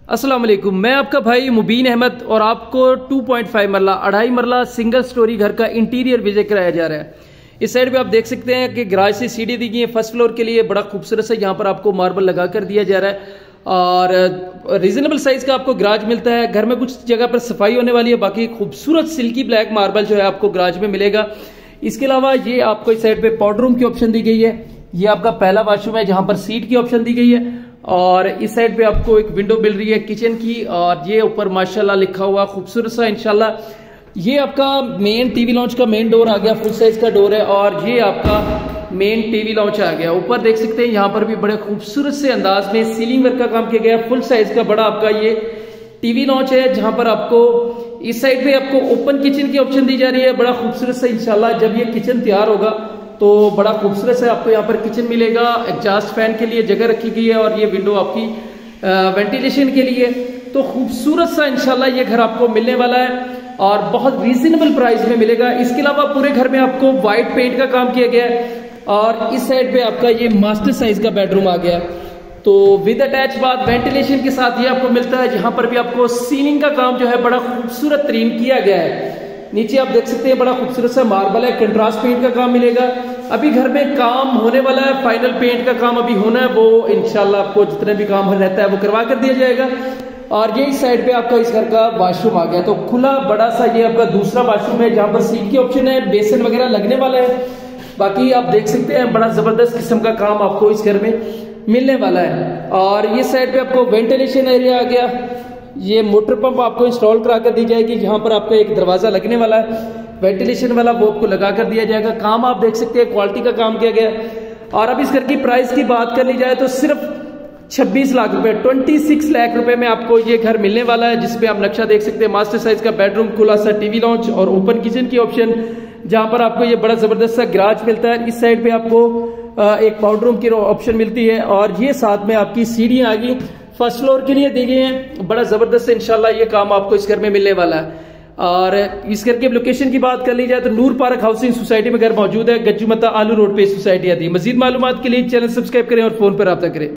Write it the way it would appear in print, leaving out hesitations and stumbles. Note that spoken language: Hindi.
अस्सलाम वालेकुम, मैं आपका भाई मुबीन अहमद और आपको 2.5 मरला 2.5 मरला सिंगल स्टोरी घर का इंटीरियर विजिट कराया जा रहा है। इस साइड पे आप देख सकते हैं कि गैराज से सीढ़ी दी गई है फर्स्ट फ्लोर के लिए, बड़ा खूबसूरत से यहाँ पर आपको मार्बल लगा कर दिया जा रहा है और रीजनेबल साइज का आपको गैराज मिलता है। घर में कुछ जगह पर सफाई होने वाली है, बाकी खूबसूरत सिल्की ब्लैक मार्बल जो है आपको गैराज में मिलेगा। इसके अलावा ये आपको इस साइड पे पाउडर रूम की ऑप्शन दी गई है। ये आपका पहला वॉशरूम है जहां पर सीट की ऑप्शन दी गई है और इस साइड पे आपको एक विंडो मिल रही है किचन की और ये ऊपर माशाल्लाह लिखा हुआ खूबसूरत सा इंशाल्लाह। ये आपका मेन टीवी लॉन्च का मेन डोर आ गया, फुल साइज का डोर है और ये आपका मेन टीवी लॉन्च आ गया। ऊपर देख सकते हैं यहाँ पर भी बड़े खूबसूरत से अंदाज में सीलिंग वर्क का काम किया गया है। फुल साइज का बड़ा आपका ये टीवी लॉन्च है जहां पर आपको इस साइड पे आपको ओपन किचन की ऑप्शन दी जा रही है। बड़ा खूबसूरत से इंशाल्लाह जब ये किचन तैयार होगा तो बड़ा खूबसूरत से आपको यहाँ पर किचन मिलेगा। एग्जॉस्ट फैन के लिए जगह रखी गई है और ये विंडो आपकी वेंटिलेशन के लिए। तो खूबसूरत सा इंशाल्लाह ये घर आपको मिलने वाला है और बहुत रीजनेबल प्राइस में मिलेगा। इसके अलावा पूरे घर में आपको व्हाइट पेंट का काम किया गया है और इस साइड पे आपका ये मास्टर साइज का बेडरूम आ गया तो विद अटैच बाथ वेंटिलेशन के साथ ये आपको मिलता है। जहां पर भी आपको सीलिंग का काम जो है बड़ा खूबसूरत तरीन किया गया है। नीचे आप देख सकते हैं बड़ा खूबसूरत सा मार्बल है, कंट्रास्ट पेंट का काम मिलेगा। अभी घर में काम होने वाला है, फाइनल पेंट का काम अभी होना है, वो इंशाल्लाह आपको जितने भी काम रहता है वो करवा कर दिया जाएगा। और ये इस साइड पे आपका इस घर का वॉशरूम आ गया तो खुला बड़ा सा ये आपका दूसरा वॉशरूम है जहां पर सीट की ऑप्शन है, बेसन वगैरह लगने वाला है। बाकी आप देख सकते हैं बड़ा जबरदस्त किस्म का काम आपको इस घर में मिलने वाला है। और ये साइड पे आपको वेंटिलेशन एरिया आ गया। ये मोटर पंप आपको इंस्टॉल करा कर दी जाएगी जहां पर आपका एक दरवाजा लगने वाला है वेंटिलेशन वाला, वो आपको लगा कर दिया जाएगा। काम आप देख सकते हैं क्वालिटी का काम किया गया। और अब इस घर की प्राइस की बात कर ली जाए तो सिर्फ 26 लाख रुपए 26 लाख रुपए में आपको ये घर मिलने वाला है, जिसमें आप नक्शा देख सकते हैं। मास्टर साइज का बेडरूम, खुला सा टीवी लॉन्च और ओपन किचन की ऑप्शन, जहां पर आपको ये बड़ा जबरदस्त सा गैराज मिलता है। इस साइड पे आपको एक पाउडर रूम की ऑप्शन मिलती है और ये साथ में आपकी सीढ़ियां आ गई फर्स्ट फ्लोर के लिए दी गई हैं। बड़ा जबरदस्त इंशाल्लाह ये काम आपको इस घर में मिलने वाला है। और इस घर के लोकेशन की बात कर ली जाए तो नूर पार्क हाउसिंग सोसाइटी में घर मौजूद है। गज्जू मत्ता आलू रोड पे सोसाइटी आती है। मजीद मालूमात के लिए चैनल सब्सक्राइब करें और फोन पर राब्ता करें।